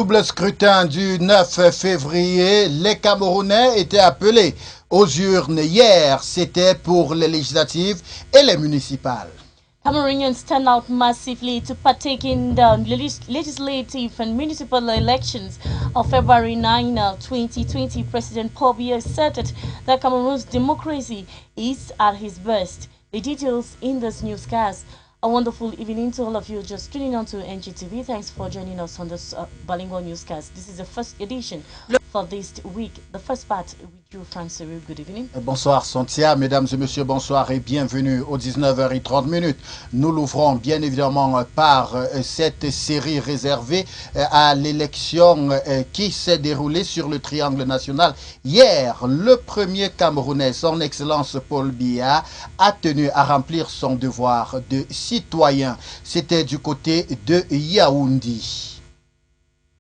Double scrutin du 9 février, les Camerounais étaient appelés aux urnes hier. C'était pour les législatives et les municipales. Cameroonians turned out massively to partake in the legislative and municipal elections of February 9, 2020. President Paul Biya asserted that Cameroon's democracy is at its best. The details in this newscast. A wonderful evening to all of you just tuning on to NGTV. Thanks for joining us on this bilingual newscast. This is the first edition for this week. The first part with you, Francis. Good evening. Bonsoir, Santia. Mesdames et messieurs, bonsoir et bienvenue aux 19h30. Nous l'ouvrons bien évidemment par cette série réservée à l'élection qui s'est déroulée sur le triangle national. Hier, le premier Camerounais, son Excellence Paul Biya, a tenu à remplir son devoir de citoyen. C'était du côté de Yaoundé.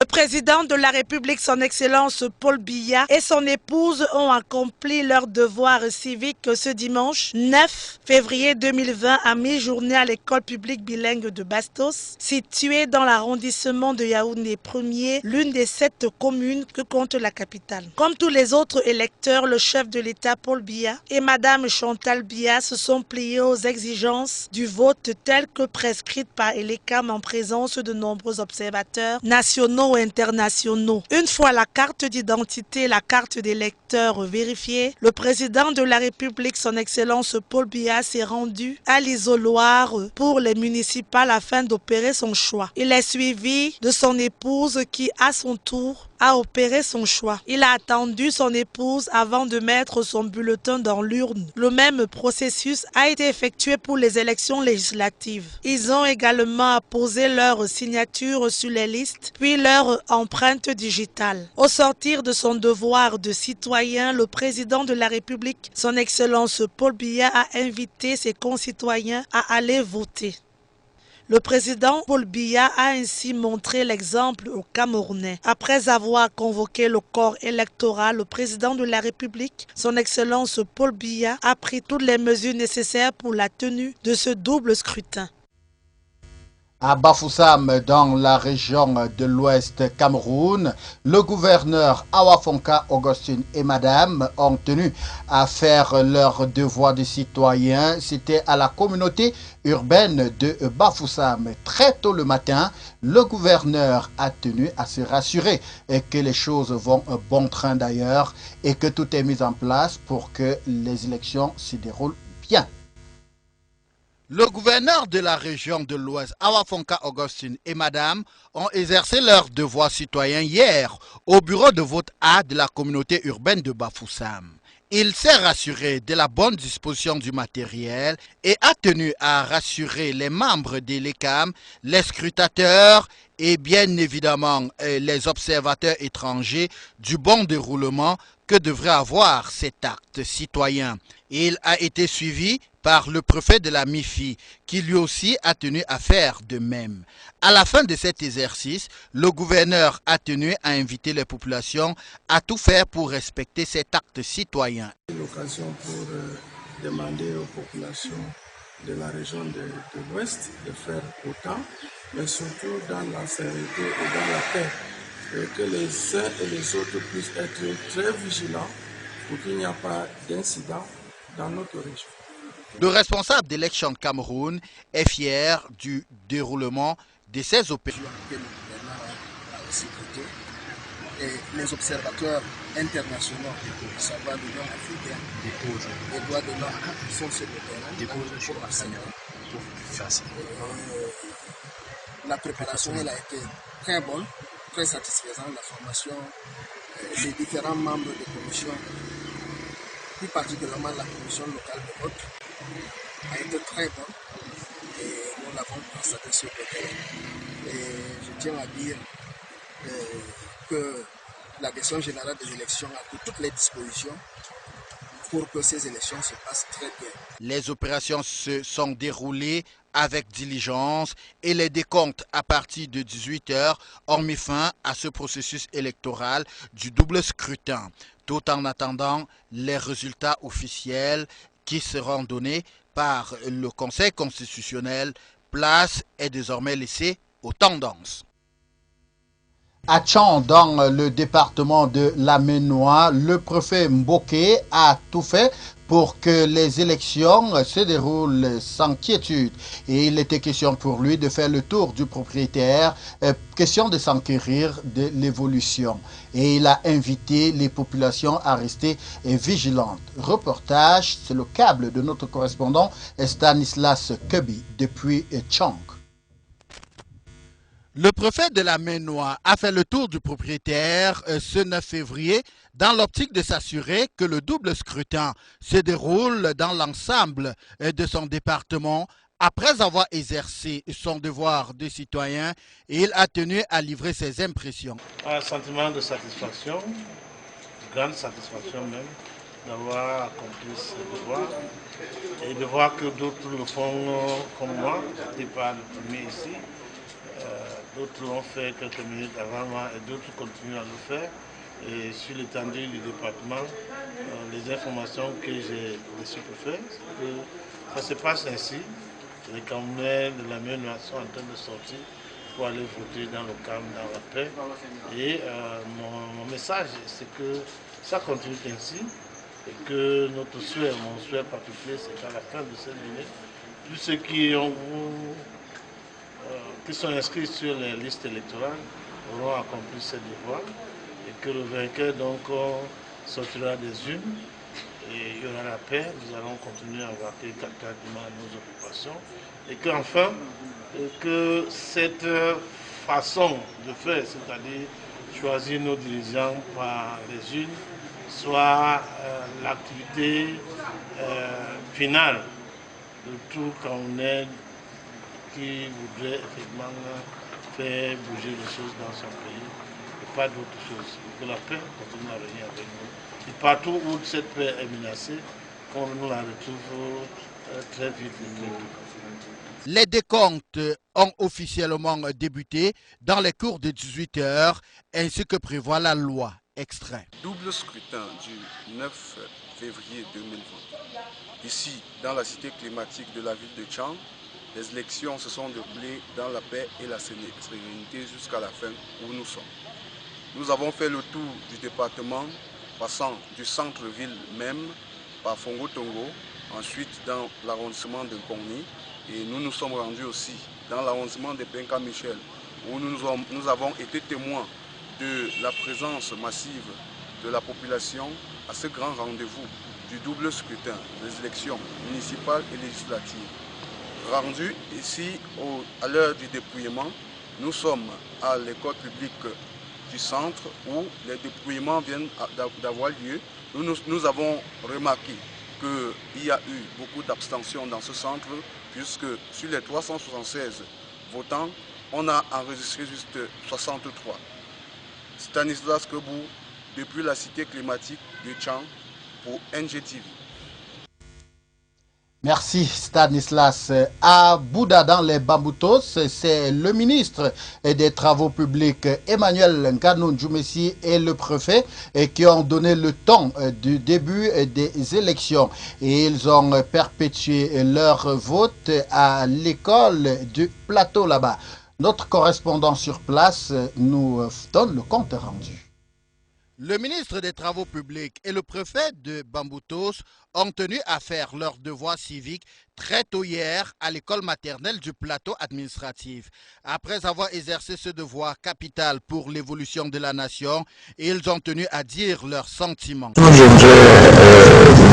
Le président de la République, son Excellence Paul Biya, et son épouse ont accompli leur devoir civique ce dimanche 9 février 2020 à mi-journée à l'école publique bilingue de Bastos, située dans l'arrondissement de Yaoundé 1er, l'une des 7 communes que compte la capitale. Comme tous les autres électeurs, le chef de l'État Paul Biya et Madame Chantal Biya se sont pliés aux exigences du vote telles que prescrites par ELECAM en présence de nombreux observateurs nationaux internationaux. Une fois la carte d'identité et la carte d'électeur vérifiée, le président de la République, son Excellence Paul Biya, s'est rendu à l'isoloir pour les municipales afin d'opérer son choix. Il est suivi de son épouse qui, à son tour, a opéré son choix. Il a attendu son épouse avant de mettre son bulletin dans l'urne. Le même processus a été effectué pour les élections législatives. Ils ont également apposé leur signature sur les listes, puis leur empreinte digitale. Au sortir de son devoir de citoyen, le président de la République, son Excellence Paul Biya, a invité ses concitoyens à aller voter. Le président Paul Biya a ainsi montré l'exemple aux Camerounais. Après avoir convoqué le corps électoral, le président de la République, son Excellence Paul Biya, a pris toutes les mesures nécessaires pour la tenue de ce double scrutin. À Bafoussam, dans la région de l'Ouest Cameroun, le gouverneur Awafonka Augustine et Madame ont tenu à faire leur devoir de citoyen. C'était à la communauté urbaine de Bafoussam. Très tôt le matin, le gouverneur a tenu à se rassurer et que les choses vont bon train d'ailleurs et que tout est mis en place pour que les élections se déroulent bien. Le gouverneur de la région de l'Ouest, Awafonka Augustine et Madame, ont exercé leur devoir citoyen hier au bureau de vote A de la communauté urbaine de Bafoussam. Il s'est rassuré de la bonne disposition du matériel et a tenu à rassurer les membres de l'ECAM, les scrutateurs et bien évidemment les observateurs étrangers du bon déroulement que devrait avoir cet acte citoyen. Il a été suivi par le préfet de la MIFI, qui lui aussi a tenu à faire de même. À la fin de cet exercice, le gouverneur a tenu à inviter les populations à tout faire pour respecter cet acte citoyen. C'est l'occasion pour demander aux populations de la région de l'Ouest de faire autant, mais surtout dans la sérénité et dans la paix, et que les uns et les autres puissent être très vigilants pour qu'il n'y ait pas d'incident dans notre région. Le responsable d'Election Cameroun est fier du déroulement de ces opérations. Et les observateurs internationaux, ça va de l'Union africaine, les droits de l'homme sont sur le terrain pour faire ça. La préparation elle a été très bonne, très satisfaisante. La formation des différents membres de commission, plus particulièrement la commission locale de vote, a été très bonne et nous l'avons constaté sur le terrain. Et je tiens à dire que la Direction générale des élections a pris toutes les dispositions pour que ces élections se passent très bien. Les opérations se sont déroulées avec diligence et les décomptes à partir de 18h ont mis fin à ce processus électoral du double scrutin, tout en attendant les résultats officiels qui seront donnés par le Conseil constitutionnel. Place est désormais laissée aux tendances. À Tchang, dans le département de la Ménois, le préfet Mboké a tout fait pour que les élections se déroulent sans quiétude. Et il était question pour lui de faire le tour du propriétaire, question de s'enquérir de l'évolution. Et il a invité les populations à rester vigilantes. Reportage, c'est le câble de notre correspondant Stanislas Kebi depuis Tchang. Le préfet de la Ménois a fait le tour du propriétaire ce 9 février dans l'optique de s'assurer que le double scrutin se déroule dans l'ensemble de son département. Après avoir exercé son devoir de citoyen, il a tenu à livrer ses impressions. Un sentiment de satisfaction, grande satisfaction même, d'avoir accompli ce devoir et de voir que d'autres le font comme moi. Je n'étais pas le premier ici. D'autres l'ont fait quelques minutes avant moi et d'autres continuent à le faire. Et sur l'étendue du département, les informations que j'ai reçues pour faire, c'est que ça se passe ainsi. Les Camerounais de la Ménois sont en train de sortir pour aller voter dans le calme, dans la paix. Et mon message, c'est que ça continue ainsi et que notre souhait, mon souhait particulier, c'est qu'à la fin de cette journée, tous ceux qui sont inscrits sur les listes électorales auront accompli ce devoir et que le vainqueur donc sortira des urnes et il y aura la paix. Nous allons continuer à vaquer calcalement à nos occupations et qu'enfin que cette façon de faire, c'est-à-dire choisir nos dirigeants par les urnes, soit l'activité finale de tout Camerounais qui voudrait effectivement faire bouger les choses dans son pays et pas d'autre chose. Que la paix continue à venir avec nous. Et partout où cette paix est menacée, qu'on nous la retrouve très vite. Les décomptes ont officiellement débuté dans les cours de 18h, ainsi que prévoit la loi. Extrait. Double scrutin du 9 février 2020. Ici, dans la cité climatique de la ville de Tchang, les élections se sont déroulées dans la paix et la sérénité jusqu'à la fin où nous sommes. Nous avons fait le tour du département, passant du centre-ville même par Fongo Tongo, ensuite dans l'arrondissement de Kongni, et nous nous sommes rendus aussi dans l'arrondissement de Penka Michel, où nous avons été témoins de la présence massive de la population à ce grand rendez-vous du double scrutin des élections municipales et législatives. Rendu ici à l'heure du dépouillement, nous sommes à l'école publique du centre où les dépouillements viennent d'avoir lieu. Nous avons remarqué qu'il y a eu beaucoup d'abstention dans ce centre puisque sur les 376 votants, on a enregistré juste 63. Stanislas Kebou, depuis la cité climatique de Tchang pour NGTV. Merci Stanislas. À Bouddha dans les Bamboutos, c'est le ministre des Travaux publics Emmanuel Nganou Djoumessi et le préfet qui ont donné le ton du début des élections. Et ils ont perpétué leur vote à l'école du plateau là-bas. Notre correspondant sur place nous donne le compte rendu. Le ministre des Travaux publics et le préfet de Bamboutos ont tenu à faire leur devoir civique très tôt hier à l'école maternelle du plateau administratif. Après avoir exercé ce devoir capital pour l'évolution de la nation, ils ont tenu à dire leurs sentiments. Je voudrais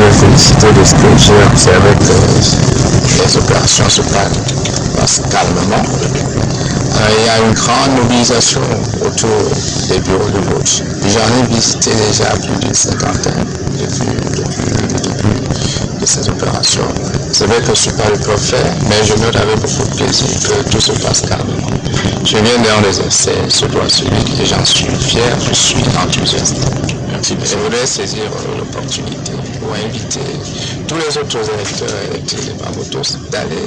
me féliciter de ce que j'ai observé que les opérations se passent calmement. Il y a une grande mobilisation autour des bureaux de vote. J'en ai visité déjà plus d'une cinquantaine depuis le début de ces opérations. C'est vrai que je ne suis pas le préfet, mais je note avec beaucoup de plaisir que tout se passe calmement. Je viens d'ailleurs d'exercer ce droit civique et j'en suis fier, je suis enthousiaste. Merci. Je voudrais saisir l'opportunité pour inviter tous les autres électeurs et électrices de Bamboutos d'aller,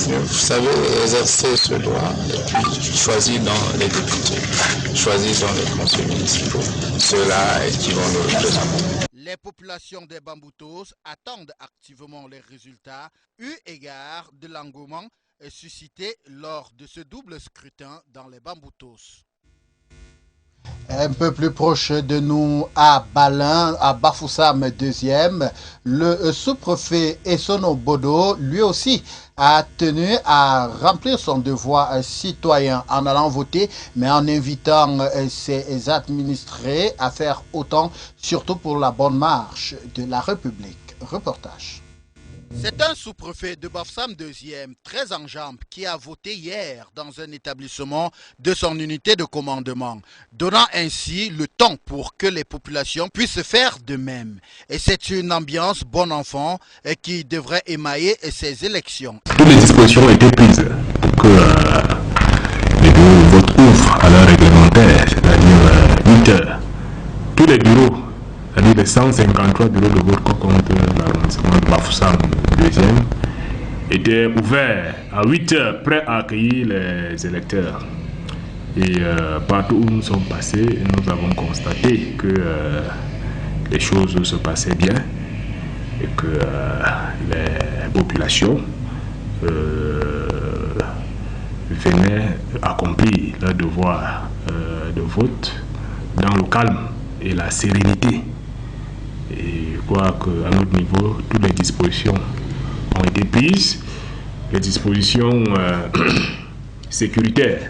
vous savez, exercer ce droit et puis choisir dans les députés, choisir dans les conseils municipaux, ceux-là qui vont nous représenter. Les populations des Bamboutos attendent activement les résultats eu égard de l'engouement suscité lors de ce double scrutin dans les Bamboutos. Un peu plus proche de nous, à Balin, à Bafoussam 2e, le sous-préfet Essono Bodo, lui aussi, a tenu à remplir son devoir citoyen en allant voter, mais en invitant ses administrés à faire autant, surtout pour la bonne marche de la République. Reportage. C'est un sous-préfet de Bafoussam 2e, très en jambes, qui a voté hier dans un établissement de son unité de commandement, donnant ainsi le temps pour que les populations puissent faire de même. Et c'est une ambiance bon enfant qui devrait émailler ces élections. Toutes les dispositions ont été prises pour que les bureaux de vote ouvrent à l'heure réglementaire, c'est-à-dire 8 heures. Tous les bureaux, c'est-à-dire les 153 bureaux de vote contre l'arrondissement de Bafoussam 2e, étaient ouverts à 8 heures, prêts à accueillir les électeurs. Et partout où nous sommes passés, nous avons constaté que les choses se passaient bien et que les populations venaient accomplir leur devoir de vote dans le calme et la sérénité. Et je crois qu'à notre niveau, toutes les dispositions ont été prises, les dispositions sécuritaires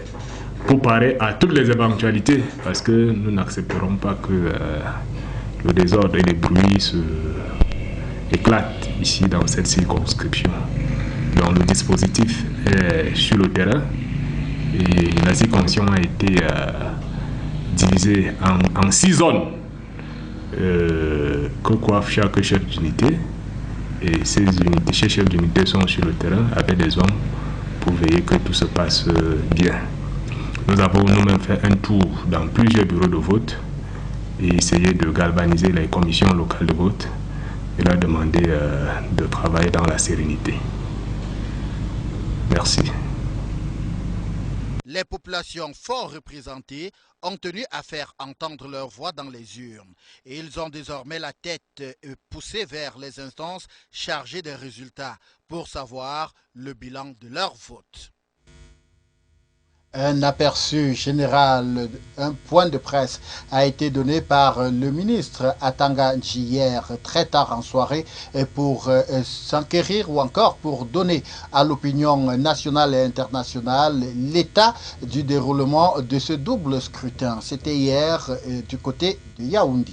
pour parer à toutes les éventualités, parce que nous n'accepterons pas que le désordre et les bruits se éclatent ici dans cette circonscription. Donc le dispositif est sur le terrain et la circonscription a été divisée en 6 zones que coiffe chaque chef d'unité, et ces chefs d'unité sont sur le terrain avec des hommes pour veiller que tout se passe bien. Nous avons nous-mêmes fait un tour dans plusieurs bureaux de vote et essayé de galvaniser les commissions locales de vote et leur demander de travailler dans la sérénité. Merci. Les populations fort représentées ont tenu à faire entendre leur voix dans les urnes et ils ont désormais la tête poussée vers les instances chargées des résultats pour savoir le bilan de leur vote. Un aperçu général, un point de presse a été donné par le ministre Atanga Nji hier très tard en soirée pour s'enquérir ou encore pour donner à l'opinion nationale et internationale l'état du déroulement de ce double scrutin. C'était hier du côté de Yaoundé.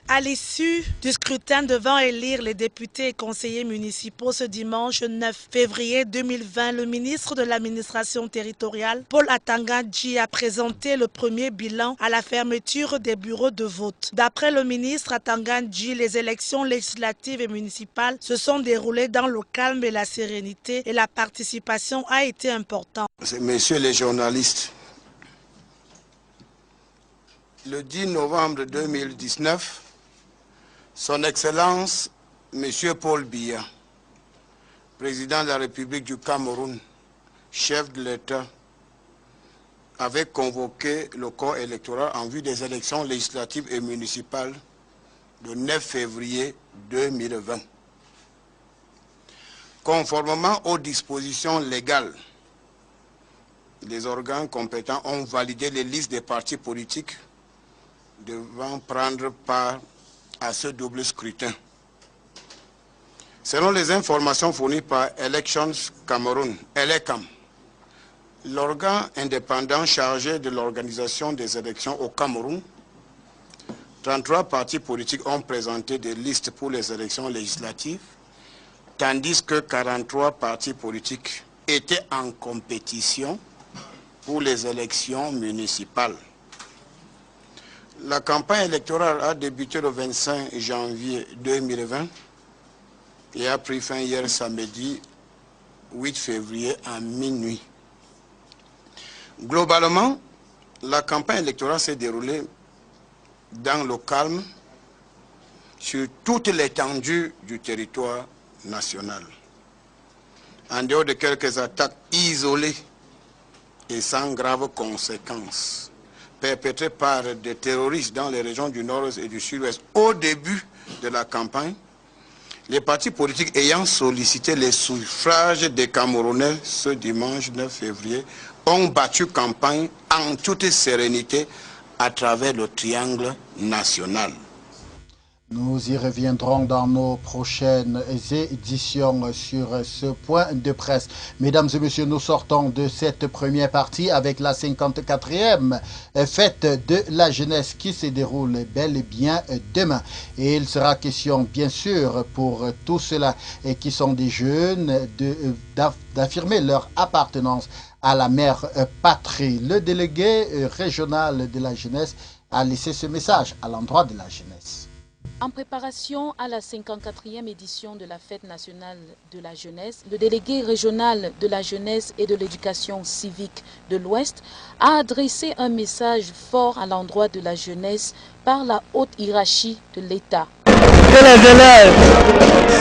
À l'issue du scrutin devant élire les députés et conseillers municipaux ce dimanche 9 février 2020, le ministre de l'administration territoriale, Paul Atanga Nji, a présenté le premier bilan à la fermeture des bureaux de vote. D'après le ministre Atanga Nji, les élections législatives et municipales se sont déroulées dans le calme et la sérénité et la participation a été importante. Messieurs les journalistes, le 10 novembre 2019, Son Excellence, M. Paul Biya, président de la République du Cameroun, chef de l'État, avait convoqué le corps électoral en vue des élections législatives et municipales le 9 février 2020. Conformément aux dispositions légales, les organes compétents ont validé les listes des partis politiques devant prendre part à ce double scrutin. Selon les informations fournies par Elections Cameroun, ELECAM, l'organe indépendant chargé de l'organisation des élections au Cameroun, 33 partis politiques ont présenté des listes pour les élections législatives, tandis que 43 partis politiques étaient en compétition pour les élections municipales. La campagne électorale a débuté le 25 janvier 2020 et a pris fin hier samedi 8 février à minuit. Globalement, la campagne électorale s'est déroulée dans le calme sur toute l'étendue du territoire national. En dehors de quelques attaques isolées et sans graves conséquences perpétrées par des terroristes dans les régions du nord et du sud-ouest au début de la campagne, les partis politiques ayant sollicité les suffrages des Camerounais ce dimanche 9 février ont battu campagne en toute sérénité à travers le triangle national. Nous y reviendrons dans nos prochaines éditions sur ce point de presse. Mesdames et messieurs, nous sortons de cette première partie avec la 54e fête de la jeunesse qui se déroule bel et bien demain. Et il sera question, bien sûr, pour tous ceux-là qui sont des jeunes, d'affirmer leur appartenance à la mère patrie. Le délégué régional de la jeunesse a laissé ce message à l'endroit de la jeunesse. En préparation à la 54e édition de la Fête nationale de la jeunesse, le délégué régional de la jeunesse et de l'éducation civique de l'Ouest a adressé un message fort à l'endroit de la jeunesse par la haute hiérarchie de l'État. Que les élèves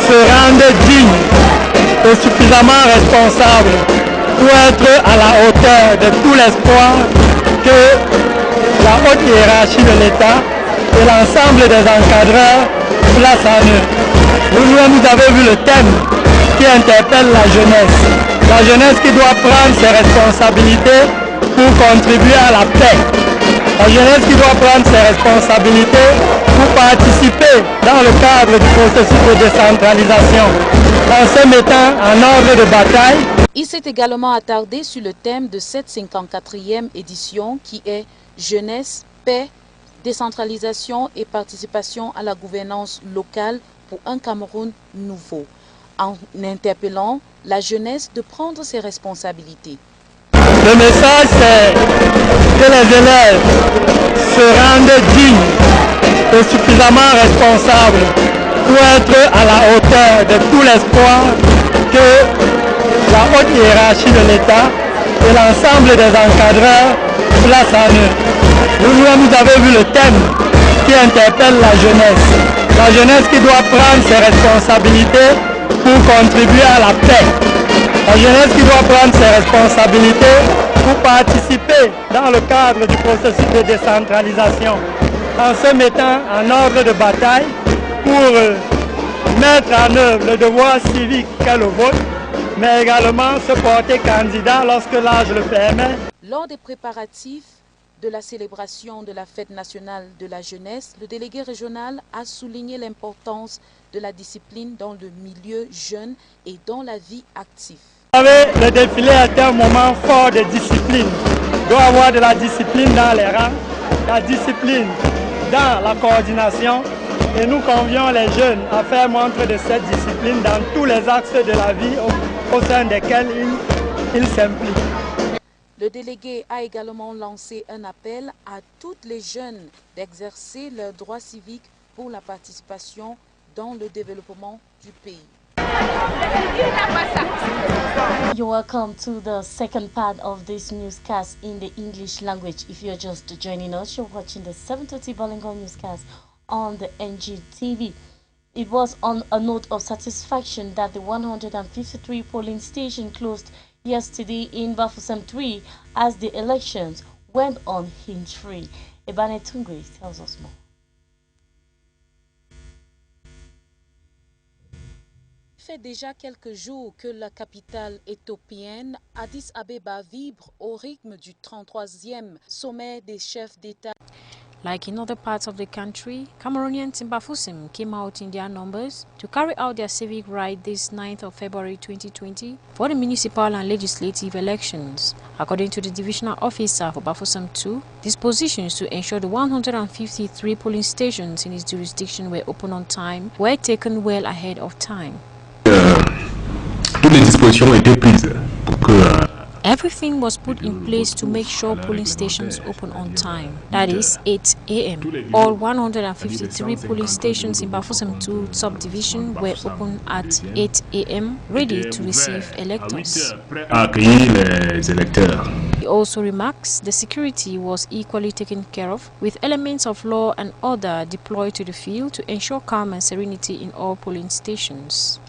se rendent dignes et suffisamment responsables pour être à la hauteur de tout l'espoir que la haute hiérarchie de l'État et l'ensemble des encadreurs place en eux. Vous avez vu le thème qui interpelle la jeunesse. La jeunesse qui doit prendre ses responsabilités pour contribuer à la paix. La jeunesse qui doit prendre ses responsabilités pour participer dans le cadre du processus de décentralisation en se mettant en ordre de bataille. Il s'est également attardé sur le thème de cette 54e édition qui est jeunesse, paix, décentralisation et participation à la gouvernance locale pour un Cameroun nouveau, en interpellant la jeunesse de prendre ses responsabilités. Le message c'est que les élèves se rendent dignes et suffisamment responsables pour être à la hauteur de tout l'espoir que la haute hiérarchie de l'État et l'ensemble des encadreurs placent en eux. Vous avez vu le thème qui interpelle la jeunesse. La jeunesse qui doit prendre ses responsabilités pour contribuer à la paix. La jeunesse qui doit prendre ses responsabilités pour participer dans le cadre du processus de décentralisation en se mettant en ordre de bataille pour mettre en œuvre le devoir civique qu'est le vote, mais également se porter candidat lorsque l'âge le permet. Lors des préparatifs de la célébration de la Fête nationale de la jeunesse, le délégué régional a souligné l'importance de la discipline dans le milieu jeune et dans la vie active. Le défilé est un moment fort de discipline. Il doit y avoir de la discipline dans les rangs, la discipline dans la coordination et nous convions les jeunes à faire montre de cette discipline dans tous les axes de la vie au sein desquels ils s'impliquent. Le délégué a également lancé un appel à toutes les jeunes d'exercer leurs droits civiques pour la participation dans le développement du pays. You're welcome to the second part of this newscast in the English language. If you're just joining us, you're watching the 7:30 Bolingo newscast on the NGTV. It was on a note of satisfaction that the 153 polling stations closed yesterday in Bafoussam 3 as the elections went on hinge-free. Ebane Tungwe tells us more. Il fait déjà quelques jours que la capitale éthiopienne, Addis Abeba, vibre au rythme du 33e sommet des chefs d'État. Like in other parts of the country, Cameroonians in Bafoussam came out in their numbers to carry out their civic right this 9th of February 2020 for the municipal and legislative elections. According to the divisional officer for Bafoussam 2, dispositions to ensure the 153 polling stations in his jurisdiction were open on time were taken well ahead of time. Toutes les dispositions ont été prises pour que everything was put in place to make sure polling stations open on time, that is 8 a.m. All 153 polling stations in Bafoussam 2 subdivision were open at 8 a.m. ready to receive electors. He also remarks the security was equally taken care of, with elements of law and order deployed to the field to ensure calm and serenity in all polling stations.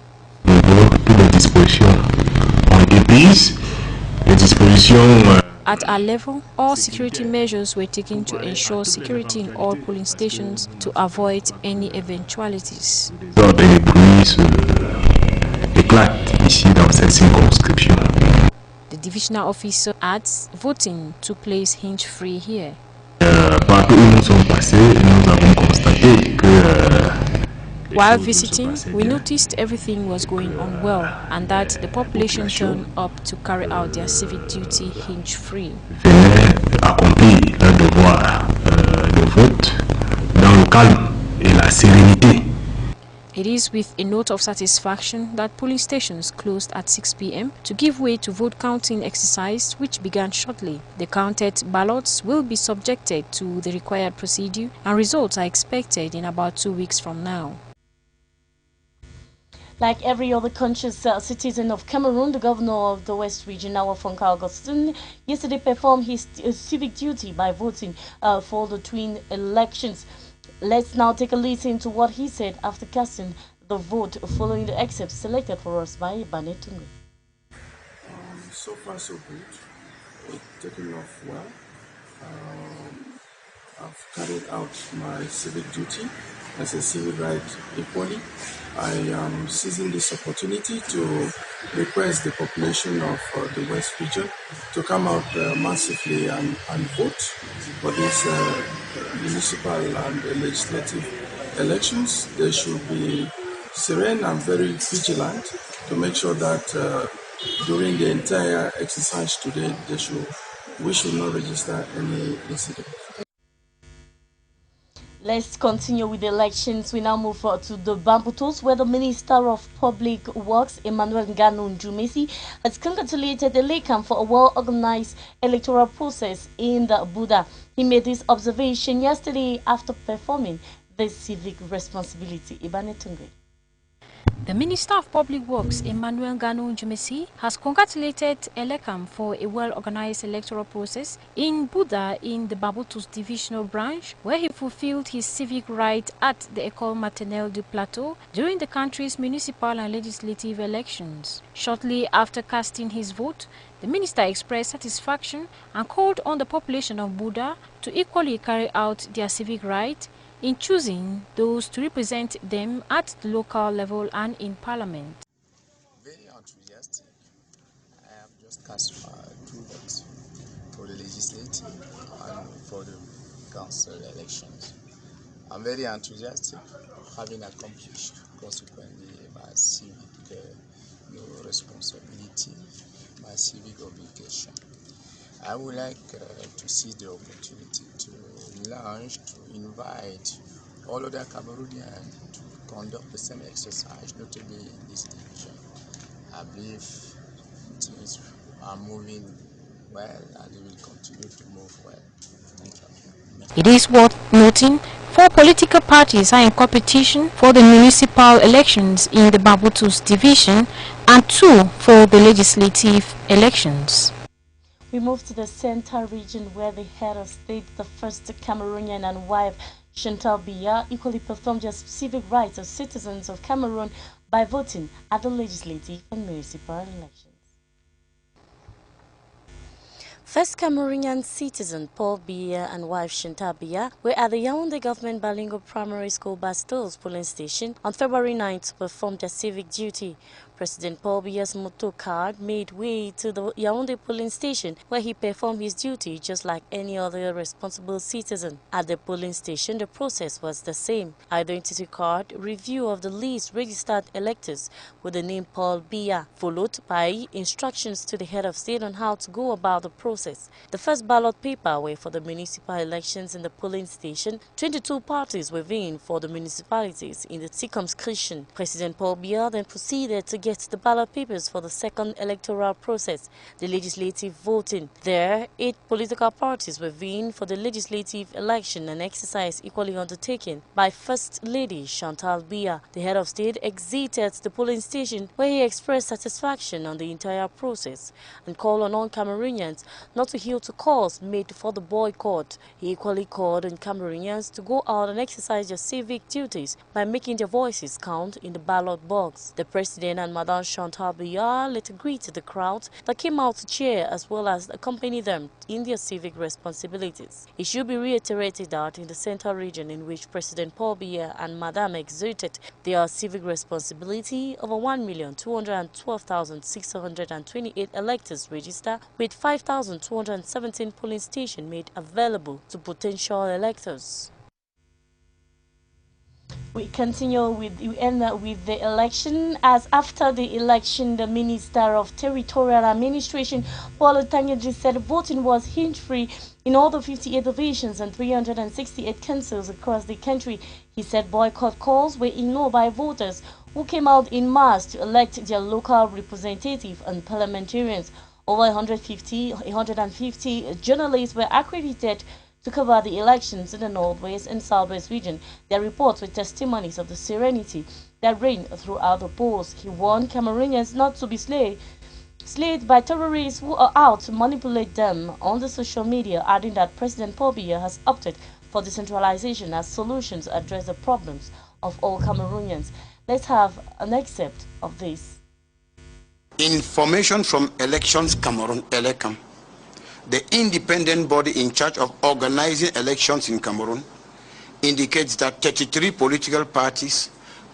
Toutes les dispositions ont été prises. At our level, all security measures were taken to ensure security in all polling stations to avoid any eventualities. The divisional officer adds voting took place hinge-free here. partout où nous sommes passés, nous avons constaté que while visiting, we noticed everything was going on well and that the population turned up to carry out their civic duty hinge-free. Venaient accomplir leur devoir de vote dans le calme et la sérénité. It is with a note of satisfaction that polling stations closed at 6 p.m. to give way to vote counting exercise, which began shortly. The counted ballots will be subjected to the required procedure and results are expected in about 2 weeks from now. Like every other conscious citizen of Cameroon, the governor of the West Region, Awa Fonka Augustine, yesterday performed his civic duty by voting for the twin elections. Let's now take a listen to what he said after casting the vote following the excerpt selected for us by Bane Tungu. So far so good. It's taken off well. I've carried out my civic duty as a civil right equally. I am seizing this opportunity to request the population of the West Region to come out massively and vote for these municipal and legislative elections. They should be serene and very vigilant to make sure that during the entire exercise today, we should not register any incident. Let's continue with the elections. We now move to the Bambutos, where the Minister of Public Works, Emmanuel Nganu Njumesi, has congratulated the LECAM for a well-organized electoral process in the Buda. He made this observation yesterday after performing the civic responsibility. Ibane Tungwe. The Minister of Public Works, Emmanuel Nganu Njumesi, has congratulated ELECAM for a well-organized electoral process in Buda in the Bambutos divisional branch, where he fulfilled his civic right at the École Maternelle du Plateau during the country's municipal and legislative elections. Shortly after casting his vote, the minister expressed satisfaction and called on the population of Buda to equally carry out their civic right in choosing those to represent them at the local level and in parliament. Very enthusiastic. I have just cast my 2 votes for the legislative and for the council elections. I'm very enthusiastic, having accomplished consequently my civic responsibility, my civic obligation. I would like to seize the opportunity to launch, to invite all other Cameroonians to conduct the same exercise, notably in this division. I believe things are moving well and they will continue to move well. Thank you. It is worth noting 4 political parties are in competition for the municipal elections in the Bambutos division and 2 for the legislative elections. We move to the Central region, where the head of state, the first Cameroonian and wife, Chantal Biya, equally performed their civic rights as citizens of Cameroon by voting at the legislative and municipal elections. First Cameroonian citizen Paul Biya and wife Chantal Biya were at the Yaoundé Government Bilingual Primary School Bastos polling station on February 9th to perform their civic duty. President Paul Biya's motor car made way to the Yaoundé polling station, where he performed his duty just like any other responsible citizen. At the polling station, the process was the same: identity card, review of the list registered electors with the name Paul Biya, followed by instructions to the head of state on how to go about the process. The first ballot paper were for the municipal elections in the polling station. 22 parties were vying for the municipalities in the circumscription. President Paul Biya then proceeded to get the ballot papers for the second electoral process, the legislative voting. There, 8 political parties were vying for the legislative election, an exercise equally undertaken by First Lady Chantal Biya. The head of state exited the polling station, where he expressed satisfaction on the entire process and called on all Cameroonians not to heed to calls made for the boycott. He equally called on Cameroonians to go out and exercise their civic duties by making their voices count in the ballot box. The president and and Madame Chantal Biya later greeted the crowd that came out to cheer as well as accompany them in their civic responsibilities. It should be reiterated that in the central region in which President Paul Biya and Madame exerted their civic responsibility, over 1,212,628 electors register, with 5,217 polling stations made available to potential electors. We continue with the election, as after the election, the Minister of Territorial Administration, Paul Otanyeji, said voting was hinge-free in all the 58 divisions and 368 councils across the country. He said boycott calls were ignored by voters who came out in mass to elect their local representative and parliamentarians. Over 150 journalists were accredited to cover the elections in the Northwest and Southwest region. Their reports were testimonies of the serenity that reigned throughout the polls. He warned Cameroonians not to be slayed by terrorists who are out to manipulate them on the social media, adding that President Paul Biya has opted for decentralization as solutions to address the problems of all Cameroonians. Let's have an excerpt of this. Information from Elections Cameroon, ELECAM, the independent body in charge of organizing elections in Cameroon, indicates that 33 political parties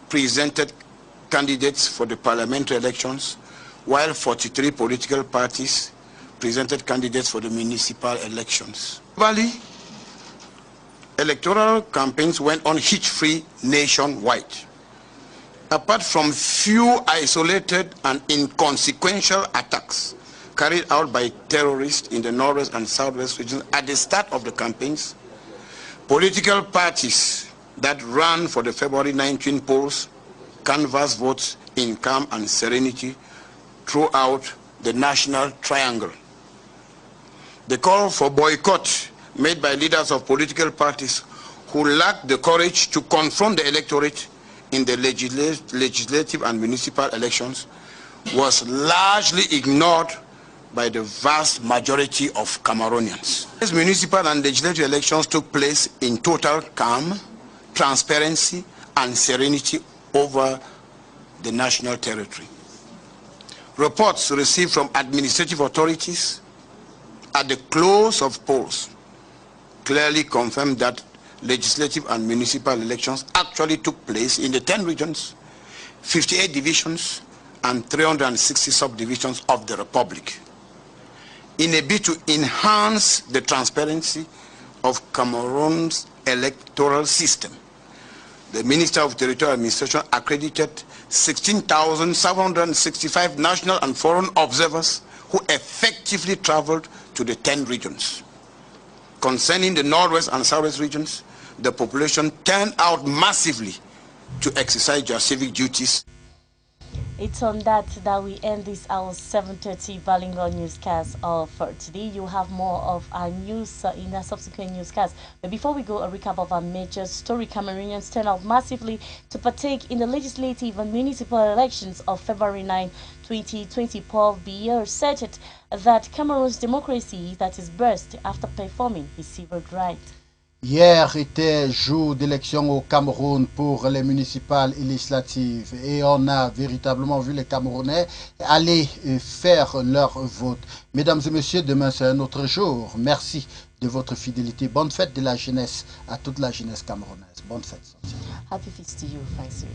presented candidates for the parliamentary elections, while 43 political parties presented candidates for the municipal elections. Globally, electoral campaigns went on hitch-free nationwide. Apart from few isolated and inconsequential attacks carried out by terrorists in the Northwest and Southwest regions at the start of the campaigns, political parties that ran for the February 19 polls canvassed votes in calm and serenity throughout the national triangle. The call for boycott made by leaders of political parties who lacked the courage to confront the electorate in the legislative and municipal elections was largely ignored by the vast majority of Cameroonians. These municipal and legislative elections took place in total calm, transparency, and serenity over the national territory. Reports received from administrative authorities at the close of polls clearly confirmed that legislative and municipal elections actually took place in the 10 regions, 58 divisions, and 360 subdivisions of the Republic, in a bid to enhance the transparency of Cameroon's electoral system. The Minister of Territorial Administration accredited 16,765 national and foreign observers who effectively traveled to the 10 regions. Concerning the Northwest and Southwest regions, the population turned out massively to exercise their civic duties. It's on that we end this our 7:30 bilingual newscast for today. You'll have more of our news in a subsequent newscast. But before we go, a recap of our major story. Cameroonians turned out massively to partake in the legislative and municipal elections of February 9, 2020. Paul Biya said that Cameroon's democracy that is burst after performing his civil right. Hier était jour d'élection au Cameroun pour les municipales et législatives et on a véritablement vu les Camerounais aller faire leur vote. Mesdames et messieurs, demain c'est un autre jour. Merci de votre fidélité. Bonne fête de la jeunesse à toute la jeunesse camerounaise. Bonne fête. Happy feast to you, Francis.